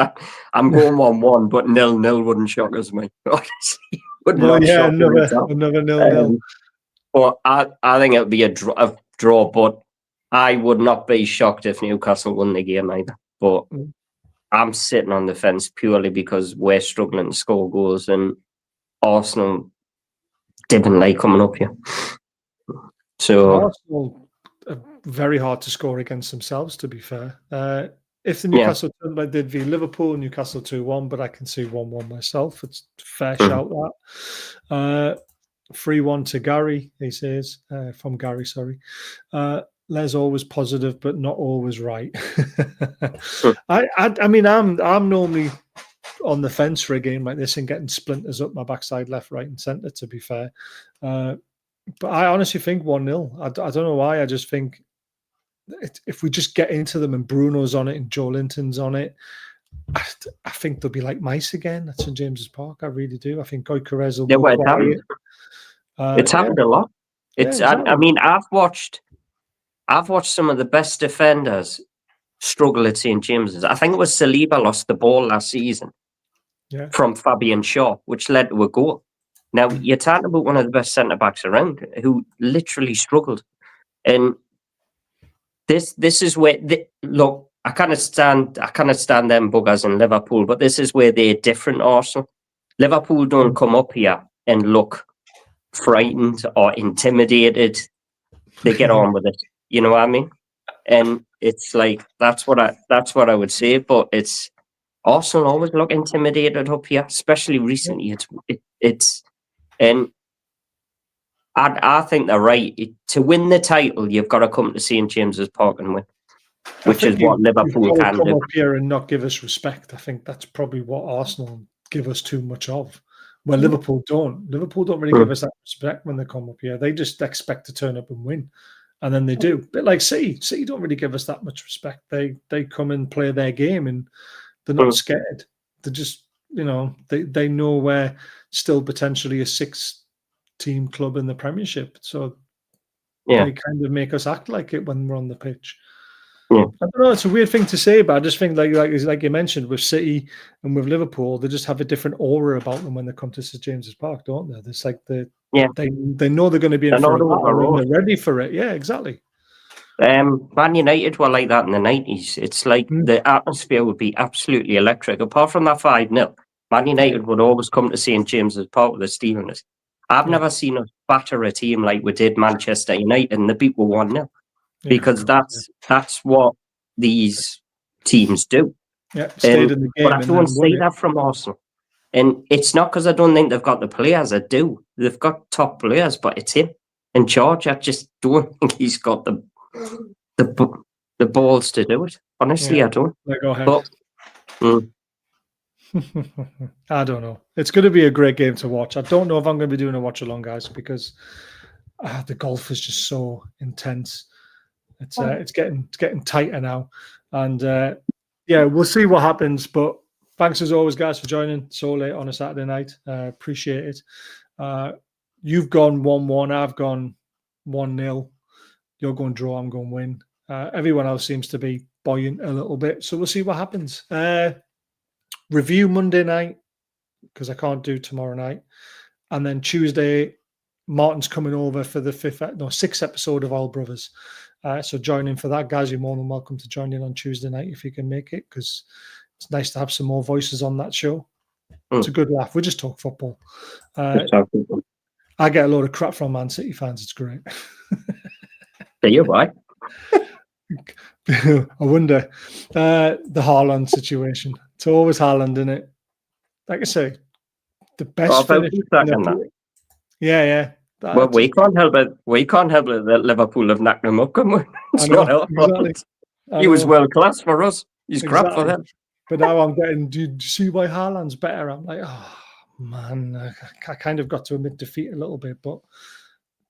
I'm going 1-1, but 0-0 wouldn't shock us, mate. Honestly, another 0-0. But I think it would be a draw, but I would not be shocked if Newcastle won the game either. But I'm sitting on the fence purely because we're struggling to score goals, and Arsenal didn't like coming up here. So Arsenal are very hard to score against themselves, to be fair. If the Newcastle turn like they did v Liverpool, Newcastle 2-1, but I can see 1-1 myself. It's a fair shout, that. 3-1 to Gary, he says, from Gary, sorry. Les always positive, but not always right. I mean, I'm normally on the fence for a game like this and getting splinters up my backside, left, right, and centre, to be fair. But I honestly think 1-0. I don't know why. I just think if we just get into them and Bruno's on it and Joe Linton's on it, I think they'll be like mice again at St James's Park. I really do. I think Gyökeres will go quiet. It's happened a lot. I mean, I've watched some of the best defenders struggle at St James's. I think it was Saliba lost the ball last season from Fabian Shaw, which led to a goal. Now, you're talking about one of the best centre-backs around who literally struggled. And this is where, look, I cannot stand them buggers in Liverpool, but this is where they're different, Arsenal. Liverpool don't come up here and look frightened or intimidated. They get on with it. You know what I mean? And it's like that's what I would say. But it's Arsenal always look intimidated up here, especially recently. And I think they're right. To win the title, you've got to come to St James's Park and win, which is what Liverpool can do. Come up here and not give us respect. I think that's probably what Arsenal give us too much of. Well, Liverpool don't. Liverpool don't really give us that respect when they come up here. They just expect to turn up and win, and then they do. But like City don't really give us that much respect. They come and play their game, and they're not scared. They're just, they know we're still potentially a 6-team club in the Premiership, so they kind of make us act like it when we're on the pitch. Yeah. I don't know. It's a weird thing to say, but I just think like you mentioned with City and with Liverpool, they just have a different aura about them when they come to St James's Park, don't they? It's like they know they're going to be in for a battle and they're ready for it. Yeah, exactly. Man United were like that in the 90s. It's like the atmosphere would be absolutely electric. Apart from that 5-0, Man United would always come to St James's Park with the Steelers. I've never seen us batter a team like we did Manchester United and the beat were 1-0. Because that's what these teams do. Yeah, stayed in the game. But I don't see that from Arsenal. And it's not because I don't think they've got the players. I do. They've got top players, but it's him in charge. I just don't think he's got the balls to do it. Honestly, I don't. Go ahead. But, I don't know. It's going to be a great game to watch. I don't know if I'm going to be doing a watch along, guys, because the golf is just so intense. It's getting tighter now, and we'll see what happens. But thanks as always, guys, for joining so late on a Saturday night. Appreciate it. You've gone 1-1. I've gone 1-0. You're going draw. I'm going win. Everyone else seems to be buoyant a little bit, so we'll see what happens. Review Monday night because I can't do tomorrow night, and then Tuesday, Martin's coming over for the 6th episode of All Brothers. So join in for that, guys. You're more than welcome to join in on Tuesday night if you can make it, because it's nice to have some more voices on that show. It's a good laugh. We just talk football. I get a load of crap from Man City fans. It's great. Do you, why? I wonder. The Haaland situation. It's always Haaland, isn't it? Like I say, the best finish. Yeah. Well, we can't help it. We can't help it that Liverpool have knocked him up, can we? It's not our fault. He was world class for us. He's crap for them. But now I'm getting, do you see why Haaland's better? I'm like, oh, man, I kind of got to admit defeat a little bit, but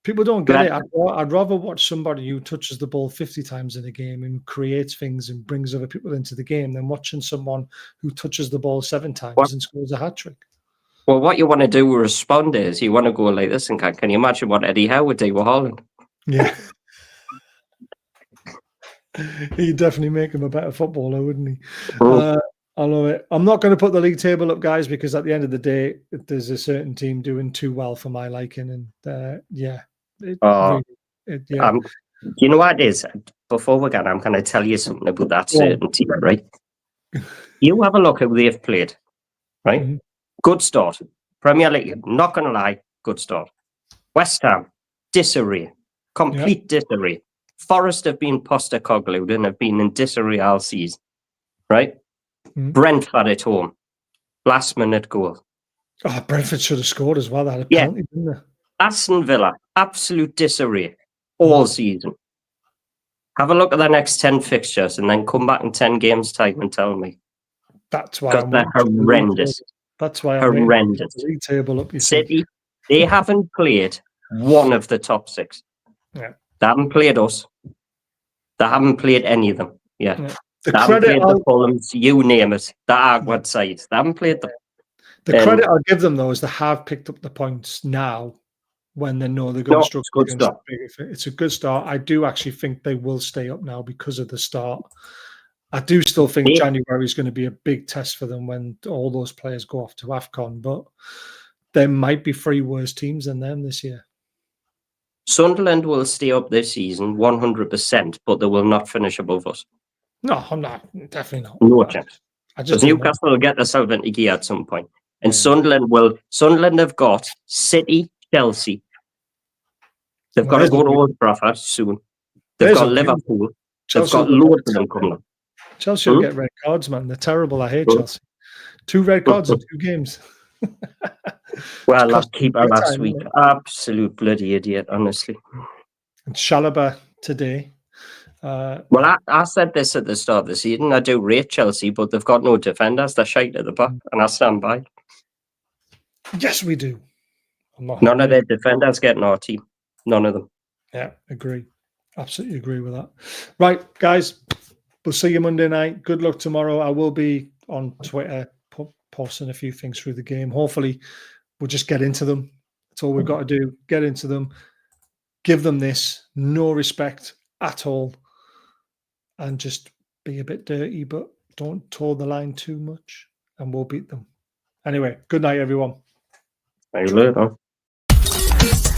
people don't get it. I'd rather watch somebody who touches the ball 50 times in a game and creates things and brings other people into the game than watching someone who touches the ball 7 times and scores a hat-trick. Well, what you want to do with respond is you want to go like this and can you imagine what Eddie Howe would do with Haaland? Yeah. He'd definitely make him a better footballer, wouldn't he? I love it. I'm not going to put the league table up, guys, because at the end of the day, there's a certain team doing too well for my liking. And you know what it is? Before we get, I'm going to tell you something about that certain team, right? You have a look at who they've played, right? Mm-hmm. Good start. Premier League, not going to lie, good start. West Ham, disarray. Complete disarray. Forest have been Postecoglou and have been in disarray all season, right? Mm-hmm. Brentford at home, last minute goal. Oh, Brentford should have scored as well. They had a penalty, didn't they? Aston Villa, absolute disarray all season. Have a look at the next 10 fixtures and then come back in 10 games time and tell me. That's why they're horrendous. That's why I'm horrendous. The league table up. City, they haven't played one of the top 6. Yeah. They haven't played us. They haven't played any of them. Yeah. The they haven't played the Fulhams, you name it. The Agwood sides. They haven't played them. The credit I'll give them, though, is they have picked up the points now when they know they're going to struggle. It's a good start. I do actually think they will stay up now because of the start. I do still think January is going to be a big test for them when all those players go off to AFCON, but there might be 3 worse teams than them this year. Sunderland will stay up this season 100%, but they will not finish above us. No, I'm not. Definitely not. No chance. Because Newcastle will get themselves into gear at some point. And Sunderland have got City, Chelsea. They've got to go to Old Trafford soon. They've got Liverpool. They've got loads of them coming up. Chelsea will get red cards, man. They're terrible. I hate Chelsea. 2 red cards in 2 games. Well, that keeper last week. Absolute bloody idiot, honestly. And Chalobah today. Well, I said this at the start of the season. I do rate Chelsea, but they've got no defenders. They're shite at the back, and I stand by. Yes, we do. None of their defenders get in our team. None of them. Yeah, agree. Absolutely agree with that. Right, guys. We'll see you Monday night. Good luck tomorrow. I will be on Twitter posting a few things through the game. Hopefully, we'll just get into them. That's all we've got to do. Get into them. Give them this. No respect at all. and just be a bit dirty, but don't toe the line too much, and we'll beat them. Anyway, good night, everyone. See you later.